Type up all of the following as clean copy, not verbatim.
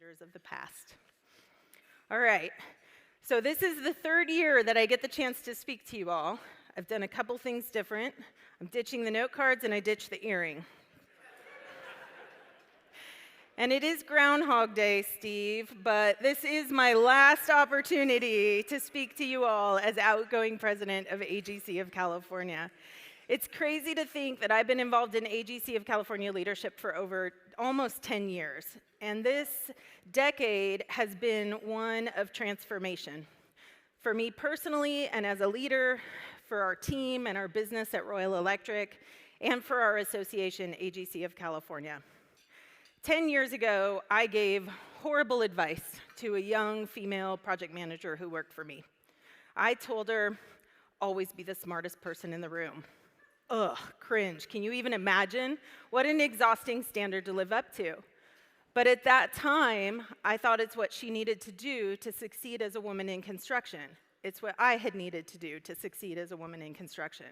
years of the past. All right, so this is the third year that I get the chance to speak to you all. I've done a couple things different. I'm ditching the note cards and I ditched the earring. And it is Groundhog Day, Steve, but this is my last opportunity to speak to you all as outgoing president of AGC of California. It's crazy to think that I've been involved in AGC of California leadership for over almost 10 years, and this decade has been one of transformation. For me personally, and as a leader, for our team and our business at Royal Electric, and for our association, AGC of California. 10 years ago, I gave horrible advice to a young female project manager who worked for me. I told her, always be the smartest person in the room. Ugh, cringe. Can you even imagine? What an exhausting standard to live up to. But at that time, I thought it's what she needed to do to succeed as a woman in construction. It's what I had needed to do to succeed as a woman in construction.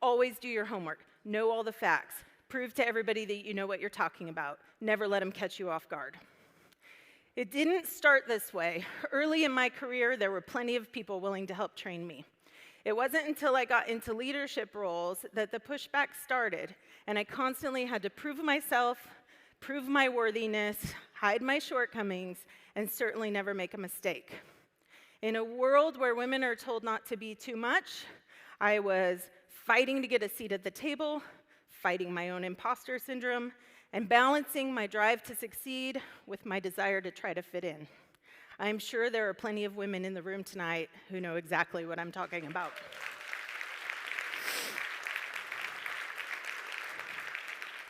Always do your homework. Know all the facts. Prove to everybody that you know what you're talking about. Never let them catch you off guard. It didn't start this way. Early in my career, there were plenty of people willing to help train me. It wasn't until I got into leadership roles that the pushback started, and I constantly had to prove myself, prove my worthiness, hide my shortcomings, and certainly never make a mistake. In a world where women are told not to be too much, I was fighting to get a seat at the table, fighting my own imposter syndrome, and balancing my drive to succeed with my desire to try to fit in. I'm sure there are plenty of women in the room tonight who know exactly what I'm talking about.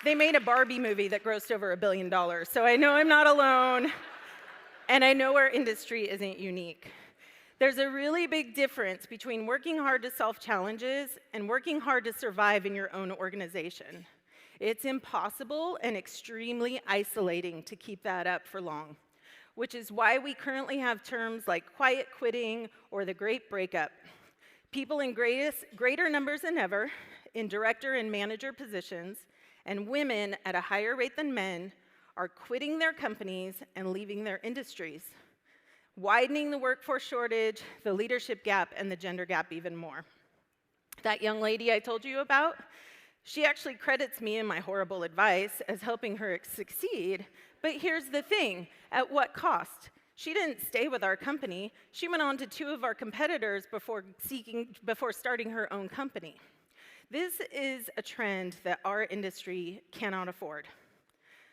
They made a Barbie movie that grossed over $1 billion, so I know I'm not alone, and I know our industry isn't unique. There's a really big difference between working hard to solve challenges and working hard to survive in your own organization. It's impossible and extremely isolating to keep that up for long, which is why we currently have terms like quiet quitting or the great breakup. People in greater numbers than ever in director and manager positions, and women at a higher rate than men, are quitting their companies and leaving their industries, widening the workforce shortage, the leadership gap, and the gender gap even more. That young lady I told you about, she actually credits me in my horrible advice as helping her succeed, but here's the thing, at what cost? She didn't stay with our company. She went on to 2 of our competitors before starting her own company. This is a trend that our industry cannot afford.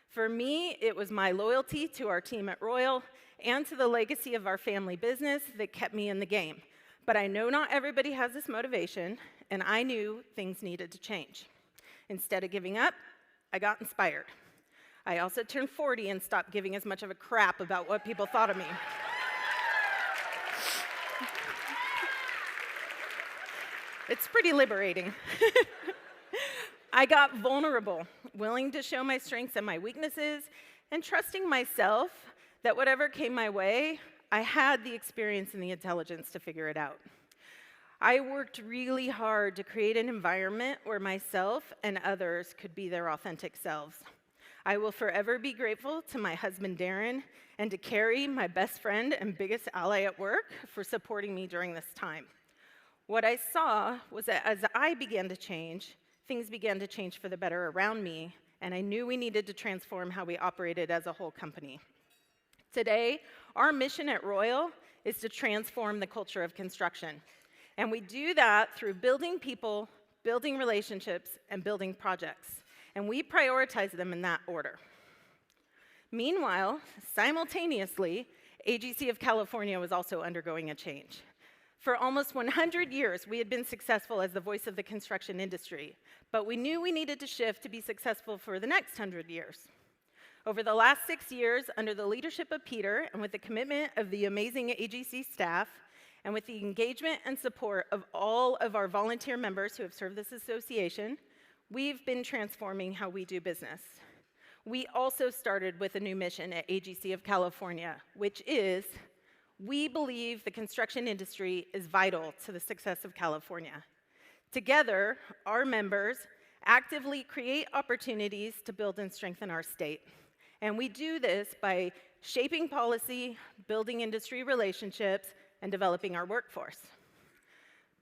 For me, it was my loyalty to our team at Royal and to the legacy of our family business that kept me in the game. But I know not everybody has this motivation, and I knew things needed to change. Instead of giving up, I got inspired. I also turned 40 and stopped giving as much of a crap about what people thought of me. It's pretty liberating. I got vulnerable, willing to show my strengths and my weaknesses, and trusting myself that whatever came my way, I had the experience and the intelligence to figure it out. I worked really hard to create an environment where myself and others could be their authentic selves. I will forever be grateful to my husband, Darren, and to Carrie, my best friend and biggest ally at work, for supporting me during this time. What I saw was that as I began to change, things began to change for the better around me, and I knew we needed to transform how we operated as a whole company. Today, our mission at Royal is to transform the culture of construction. And we do that through building people, building relationships, and building projects. And we prioritize them in that order. Meanwhile, simultaneously, AGC of California was also undergoing a change. For almost 100 years, we had been successful as the voice of the construction industry, but we knew we needed to shift to be successful for the next 100 years. Over the last 6 years, under the leadership of Peter, and with the commitment of the amazing AGC staff, and with the engagement and support of all of our volunteer members who have served this association, we've been transforming how we do business. We also started with a new mission at AGC of California, which is, we believe the construction industry is vital to the success of California. Together, our members actively create opportunities to build and strengthen our state. And we do this by shaping policy, building industry relationships, and developing our workforce.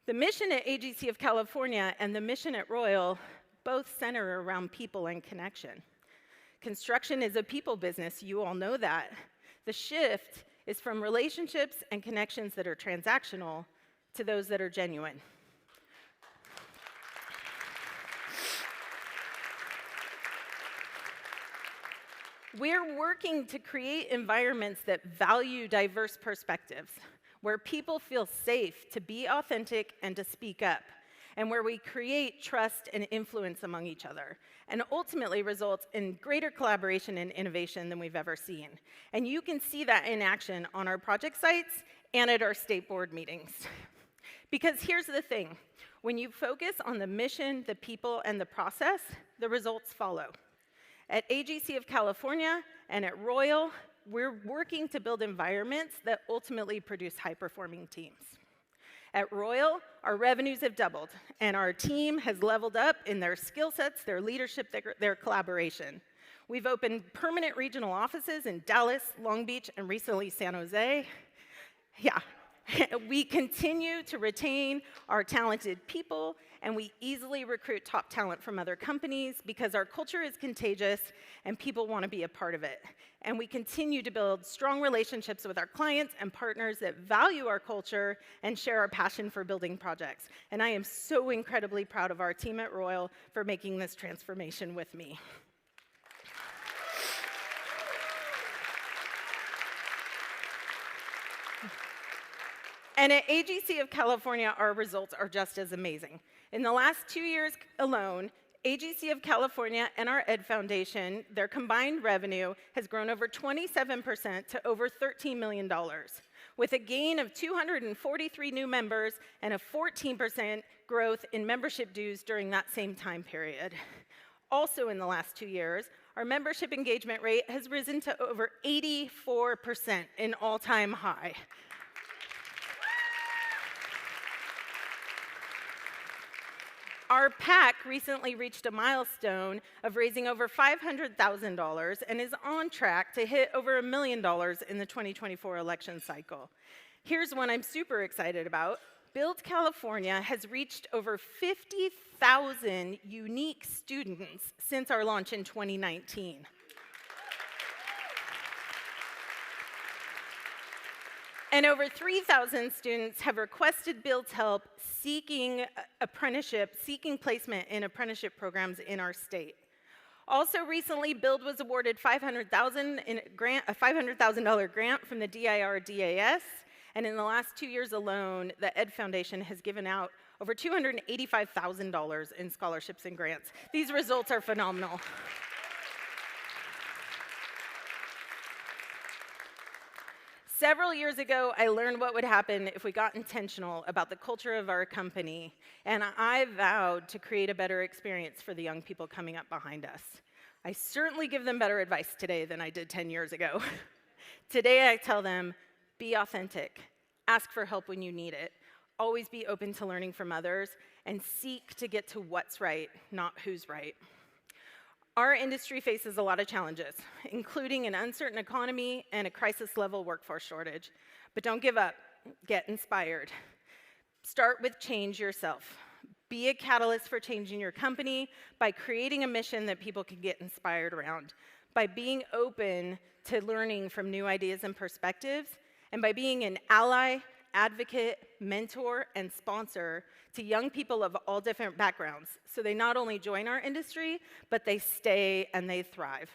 The mission at AGC of California and the mission at Royal both center around people and connection. Construction is a people business, you all know that. The shift is from relationships and connections that are transactional to those that are genuine. We're working to create environments that value diverse perspectives, where people feel safe to be authentic and to speak up, and where we create trust and influence among each other, and ultimately results in greater collaboration and innovation than we've ever seen. And you can see that in action on our project sites and at our state board meetings. Because here's the thing, when you focus on the mission, the people, and the process, the results follow. At AGC of California and at Royal, we're working to build environments that ultimately produce high-performing teams. At Royal, our revenues have doubled, and our team has leveled up in their skill sets, their leadership, their collaboration. We've opened permanent regional offices in Dallas, Long Beach, and recently San Jose. Yeah. We continue to retain our talented people, and we easily recruit top talent from other companies because our culture is contagious and people want to be a part of it. And we continue to build strong relationships with our clients and partners that value our culture and share our passion for building projects. And I am so incredibly proud of our team at Royal for making this transformation with me. And at AGC of California, our results are just as amazing. In the last 2 years alone, AGC of California and our Ed Foundation, their combined revenue has grown over 27% to over $13 million, with a gain of 243 new members and a 14% growth in membership dues during that same time period. Also in the last 2 years, our membership engagement rate has risen to over 84%, an all-time high. Our PAC recently reached a milestone of raising over $500,000 and is on track to hit over $1 million in the 2024 election cycle. Here's one I'm super excited about. Build California has reached over 50,000 unique students since our launch in 2019. And over 3,000 students have requested Build's help seeking placement in apprenticeship programs in our state. Also recently, Build was awarded a $500,000 grant from the DIR-DAS, and in the last 2 years alone, the Ed Foundation has given out over $285,000 in scholarships and grants. These results are phenomenal. Several years ago, I learned what would happen if we got intentional about the culture of our company, and I vowed to create a better experience for the young people coming up behind us. I certainly give them better advice today than I did 10 years ago. Today, I tell them, be authentic, ask for help when you need it, always be open to learning from others, and seek to get to what's right, not who's right. Our industry faces a lot of challenges, including an uncertain economy and a crisis-level workforce shortage. But don't give up. Get inspired. Start with change yourself. Be a catalyst for changing your company by creating a mission that people can get inspired around, by being open to learning from new ideas and perspectives, and by being an ally, advocate, mentor, and sponsor to young people of all different backgrounds, so they not only join our industry, but they stay and they thrive.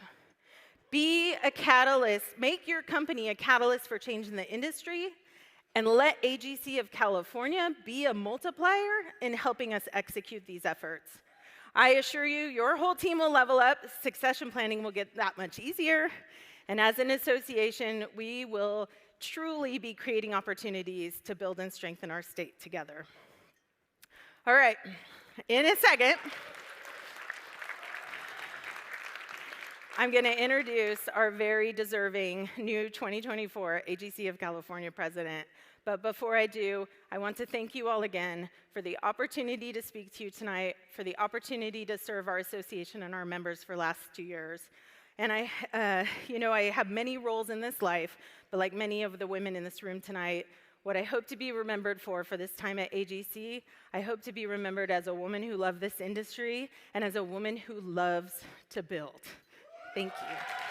Be a catalyst, make your company a catalyst for change in the industry, and let AGC of California be a multiplier in helping us execute these efforts. I assure you, your whole team will level up, succession planning will get that much easier, and as an association, we will truly be creating opportunities to build and strengthen our state together. All right, in a second, I'm going to introduce our very deserving new 2024 AGC of California president. But before I do, I want to thank you all again for the opportunity to speak to you tonight, for the opportunity to serve our association and our members for the last 2 years. And I have many roles in this life, but like many of the women in this room tonight, what I hope to be remembered for this time at AGC, I hope to be remembered as a woman who loved this industry and as a woman who loves to build. Thank you.